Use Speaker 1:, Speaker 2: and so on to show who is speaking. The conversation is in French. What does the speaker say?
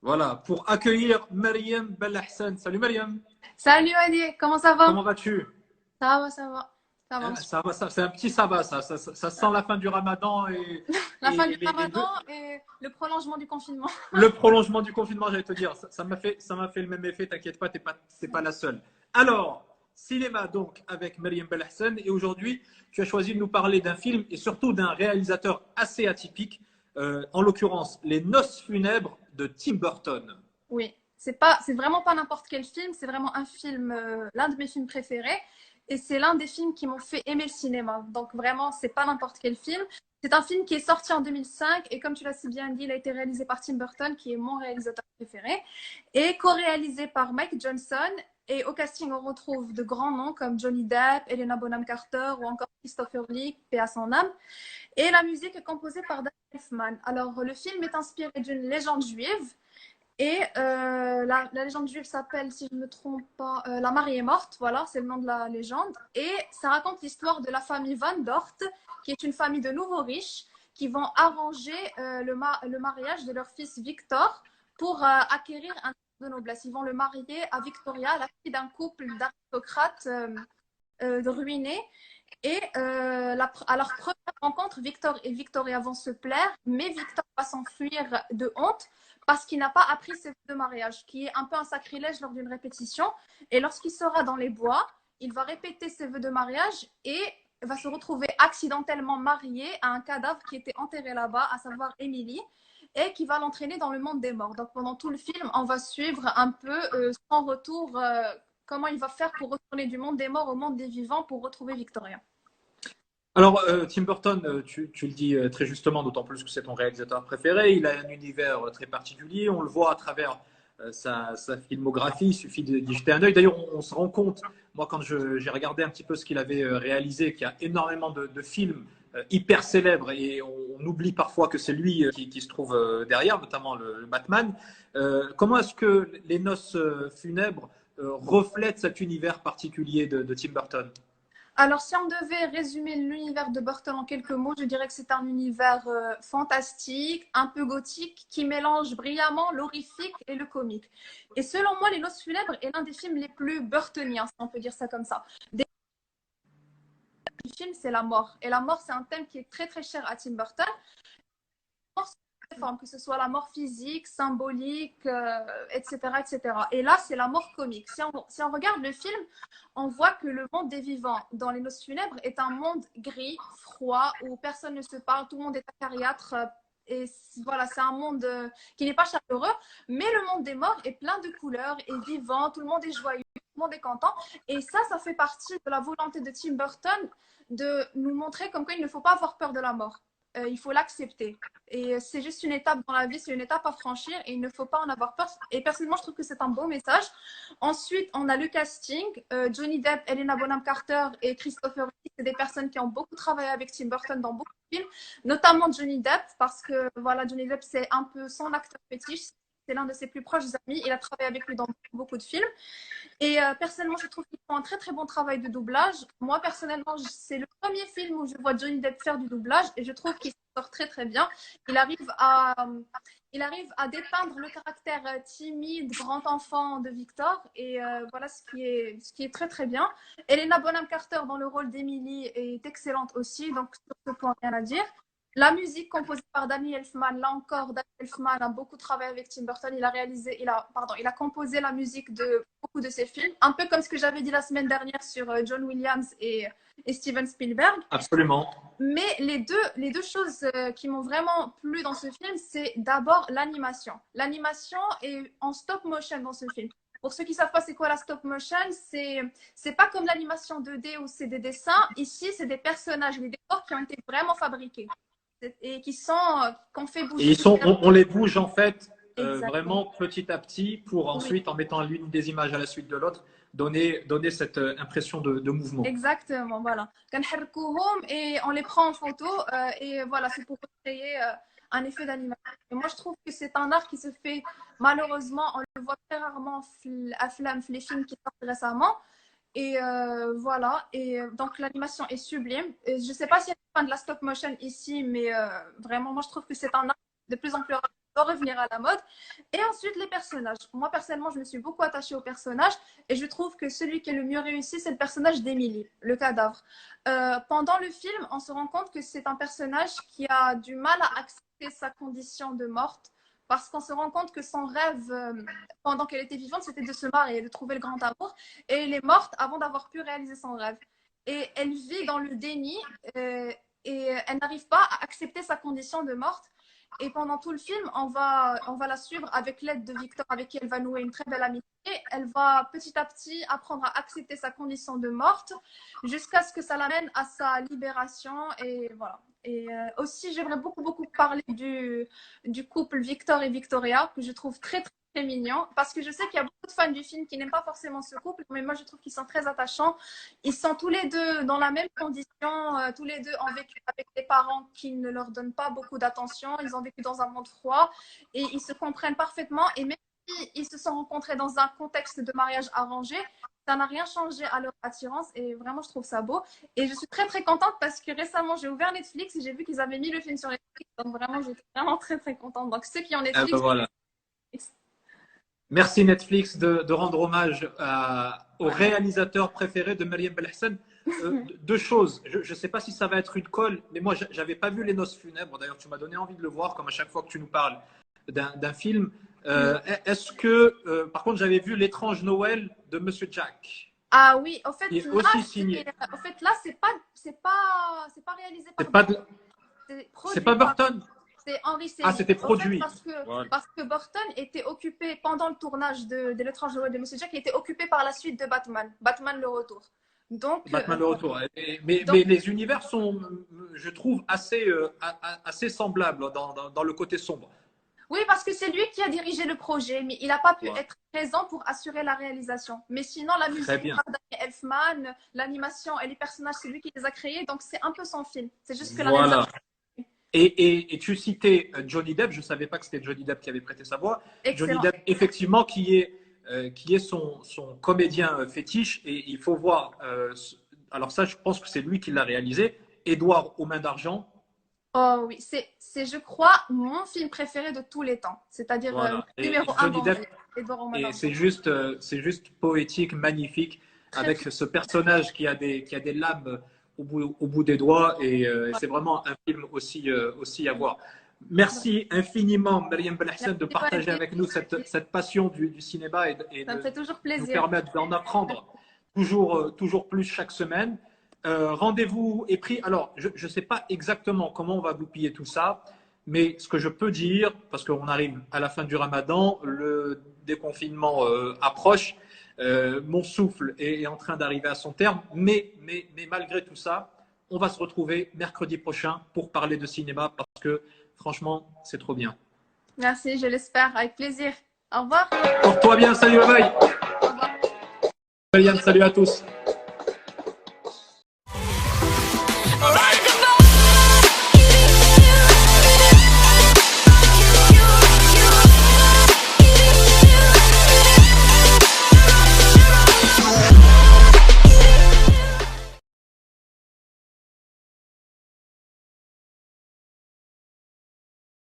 Speaker 1: Voilà, pour accueillir Mariam Belahsen. Salut Mariam,
Speaker 2: Salut Ali, comment ça va?
Speaker 1: comment vas-tu?
Speaker 2: Ça va, ça va. Ça va.
Speaker 1: Ça va, c'est un petit sabbat, ça sent la fin du ramadan
Speaker 2: La fin du
Speaker 1: les
Speaker 2: Ramadan
Speaker 1: deux.
Speaker 2: et le prolongement du confinement.
Speaker 1: Le prolongement du confinement, j'allais te dire, ça m'a fait le même effet, t'inquiète pas, t'es pas la seule. Alors, cinéma donc avec Mariam Belahsen, et aujourd'hui, tu as choisi de nous parler d'un film et surtout d'un réalisateur assez atypique, en l'occurrence Les Noces funèbres de Tim Burton.
Speaker 2: Oui, c'est vraiment pas n'importe quel film, c'est vraiment un film, l'un de mes films préférés. Et c'est l'un des films qui m'ont fait aimer le cinéma. Donc vraiment, c'est pas n'importe quel film. C'est un film qui est sorti en 2005 et comme tu l'as si bien dit, il a été réalisé par Tim Burton, qui est mon réalisateur préféré, et co-réalisé par Mike Johnson. Et au casting, on retrouve de grands noms comme Johnny Depp, Helena Bonham Carter ou encore Christopher Lee, paix à son âme. Et la musique est composée par Dan Elfman. Alors, le film est inspiré d'une légende juive. Et la légende juive s'appelle, si je ne me trompe pas, La mariée morte. Voilà, c'est le nom de la légende. Et ça raconte l'histoire de la famille Van Dort, qui est une famille de nouveaux riches qui vont arranger le mariage de leur fils Victor pour acquérir un titre de noblesse. Ils vont le marier à Victoria, la fille d'un couple d'aristocrates ruinés. Et à leur première rencontre, Victor et Victoria vont se plaire, mais Victor va s'enfuir de honte parce qu'il n'a pas appris ses vœux de mariage, qui est un peu un sacrilège lors d'une répétition. Et lorsqu'il sera dans les bois, il va répéter ses vœux de mariage et va se retrouver accidentellement marié à un cadavre qui était enterré là-bas, à savoir Emily, et qui va l'entraîner dans le monde des morts. Donc pendant tout le film, on va suivre un peu son retour, comment il va faire pour retourner du monde des morts au monde des vivants pour retrouver Victoria.
Speaker 1: Alors, Tim Burton, tu le dis très justement, d'autant plus que c'est ton réalisateur préféré. Il a un univers très particulier. On le voit à travers sa filmographie. Il suffit d'y jeter un œil. D'ailleurs, on se rend compte, moi, quand j'ai regardé un petit peu ce qu'il avait réalisé, qu'il y a énormément de films hyper célèbres et on oublie parfois que c'est lui qui se trouve derrière, notamment le Batman. Comment est-ce que Les Noces funèbres reflètent cet univers particulier de Tim Burton?
Speaker 2: Alors, si on devait résumer l'univers de Burton en quelques mots, je dirais que c'est un univers fantastique, un peu gothique, qui mélange brillamment l'horrifique et le comique. Et selon moi, Les Noces funèbres est l'un des films les plus burtoniens, si on peut dire ça comme ça. Le film, c'est la mort. Et la mort, c'est un thème qui est très très cher à Tim Burton. Que ce soit la mort physique, symbolique, etc., etc. Et là, c'est la mort comique. Si on regarde le film, on voit que le monde des vivants dans Les Noces funèbres est un monde gris, froid, où personne ne se parle, tout le monde est acariâtre. Et voilà, c'est un monde qui n'est pas chaleureux, mais le monde des morts est plein de couleurs, est vivant, tout le monde est joyeux, tout le monde est content. Et ça fait partie de la volonté de Tim Burton de nous montrer comme quoi il ne faut pas avoir peur de la mort. Il faut l'accepter. Et c'est juste une étape dans la vie, c'est une étape à franchir et il ne faut pas en avoir peur. Et personnellement, je trouve que c'est un beau message. Ensuite, on a le casting. Johnny Depp, Helena Bonham Carter et Christopher Lee, c'est des personnes qui ont beaucoup travaillé avec Tim Burton dans beaucoup de films, notamment Johnny Depp, parce que voilà, Johnny Depp, c'est un peu son acteur fétiche. C'est l'un de ses plus proches amis. Il a travaillé avec lui dans beaucoup de films. Et personnellement, je trouve qu'ils font un très très bon travail de doublage. Moi, personnellement, c'est le premier film où je vois Johnny Depp faire du doublage et je trouve qu'il s'en sort très très bien. Il arrive à dépeindre le caractère timide, grand enfant de Victor et voilà ce qui est très très bien. Helena Bonham Carter dans le rôle d'Emily est excellente aussi, donc sur ce point, rien à dire. La musique composée par Danny Elfman, là encore, Danny Elfman a beaucoup travaillé avec Tim Burton. Il a composé la musique de beaucoup de ses films, un peu comme ce que j'avais dit la semaine dernière sur John Williams et Steven Spielberg.
Speaker 1: Absolument.
Speaker 2: Mais les deux choses qui m'ont vraiment plu dans ce film, c'est d'abord l'animation. L'animation est en stop motion dans ce film. Pour ceux qui ne savent pas c'est quoi la stop motion, c'est pas comme l'animation 2D où c'est des dessins. Ici, c'est des personnages, des décors qui ont été vraiment fabriqués et qu'on fait bouger.
Speaker 1: Et on les bouge en fait
Speaker 2: Exactement.
Speaker 1: vraiment petit à petit pour ensuite, en mettant l'une des images à la suite de l'autre, donner cette impression de mouvement.
Speaker 2: Exactement, voilà. Et on les prend en photo et voilà, c'est pour créer un effet d'animation. Et moi, je trouve que c'est un art qui se fait malheureusement, on le voit très rarement les films qui sortent récemment. Et voilà, et donc l'animation est sublime. Et je ne sais pas s'il y a des fans de la stop motion ici, mais vraiment, moi je trouve que c'est un art de plus en plus rare, qui doit revenir à la mode. Et ensuite, les personnages. Moi, personnellement, je me suis beaucoup attachée aux personnages et je trouve que celui qui est le mieux réussi, c'est le personnage d'Emily, le cadavre. Pendant le film, on se rend compte que c'est un personnage qui a du mal à accepter sa condition de morte parce qu'on se rend compte que son rêve, pendant qu'elle était vivante, c'était de se marier, de trouver le grand amour. Et elle est morte avant d'avoir pu réaliser son rêve. Et elle vit dans le déni et elle n'arrive pas à accepter sa condition de morte. Et pendant tout le film, on va la suivre avec l'aide de Victor, avec qui elle va nouer une très belle amitié. Elle va petit à petit apprendre à accepter sa condition de morte jusqu'à ce que ça l'amène à sa libération. Et voilà. Et aussi, j'aimerais beaucoup parler du couple Victor et Victoria, que je trouve très mignon, parce que je sais qu'il y a beaucoup de fans du film qui n'aiment pas forcément ce couple, mais moi je trouve qu'ils sont très attachants. Ils sont tous les deux dans la même condition, tous les deux ont vécu avec des parents qui ne leur donnent pas beaucoup d'attention, ils ont vécu dans un monde froid et ils se comprennent parfaitement. Et même s'ils se sont rencontrés dans un contexte de mariage arrangé, ça n'a rien changé à leur attirance et vraiment je trouve ça beau. Et je suis très contente parce que récemment j'ai ouvert Netflix et j'ai vu qu'ils avaient mis le film sur Netflix, donc vraiment j'étais vraiment très contente. Donc ceux qui ont
Speaker 1: Ah ben
Speaker 2: Netflix,
Speaker 1: voilà. Merci Netflix de rendre hommage au réalisateur préféré de Mariam Belhassan. Deux choses. Je ne sais pas si ça va être une colle, mais moi, j'avais pas vu Les Noces funèbres. D'ailleurs, tu m'as donné envie de le voir, comme à chaque fois que tu nous parles d'un film. Est-ce que, par contre, j'avais vu L'étrange Noël de Monsieur Jack.
Speaker 2: Ah oui, en fait,
Speaker 1: qui est aussi signé.
Speaker 2: Là, c'est pas réalisé par
Speaker 1: pas de... C'est pas Burton.
Speaker 2: C'est Henry Selick.
Speaker 1: Ah, c'était produit.
Speaker 2: En fait, parce que Burton était occupé pendant le tournage de L'étrange Noël de Monsieur Jack, il était occupé par la suite de Batman le retour. Donc,
Speaker 1: Batman le retour. Mais les univers sont, je trouve, assez semblables dans le côté sombre.
Speaker 2: Oui, parce que c'est lui qui a dirigé le projet, mais il n'a pas pu être présent pour assurer la réalisation. Mais sinon, la musique par Danny Elfman, l'animation et les personnages, c'est lui qui les a créés, donc c'est un peu son film. C'est juste que la réalisation...
Speaker 1: Et tu citais Johnny Depp, je ne savais pas que c'était Johnny Depp qui avait prêté sa voix.
Speaker 2: Excellent.
Speaker 1: Johnny Depp, effectivement, qui est son comédien fétiche, et il faut voir, alors ça, je pense que c'est lui qui l'a réalisé, Édouard aux mains d'argent.
Speaker 2: Oh oui, c'est, je crois, mon film préféré de tous les temps. C'est-à-dire numéro 1 dans Édouard aux mains d'argent.
Speaker 1: Et c'est juste poétique, magnifique, avec ce personnage qui a des lames au bout des doigts, et c'est vraiment un film aussi à voir. Merci infiniment, Mariam Belhassan, de partager avec nous cette passion du cinéma et
Speaker 2: ça me fait toujours plaisir.
Speaker 1: Nous permettre d'en apprendre toujours plus chaque semaine. Rendez-vous est pris. Alors, je ne sais pas exactement comment on va goupiller tout ça, mais ce que je peux dire, parce qu'on arrive à la fin du Ramadan, le déconfinement approche, mon souffle est en train d'arriver à son terme, mais malgré tout ça, on va se retrouver mercredi prochain pour parler de cinéma, parce que franchement, c'est trop bien.
Speaker 2: Merci, je l'espère, avec plaisir. Au revoir.
Speaker 1: Porte-toi bien, salut, bye bye. Salut à tous.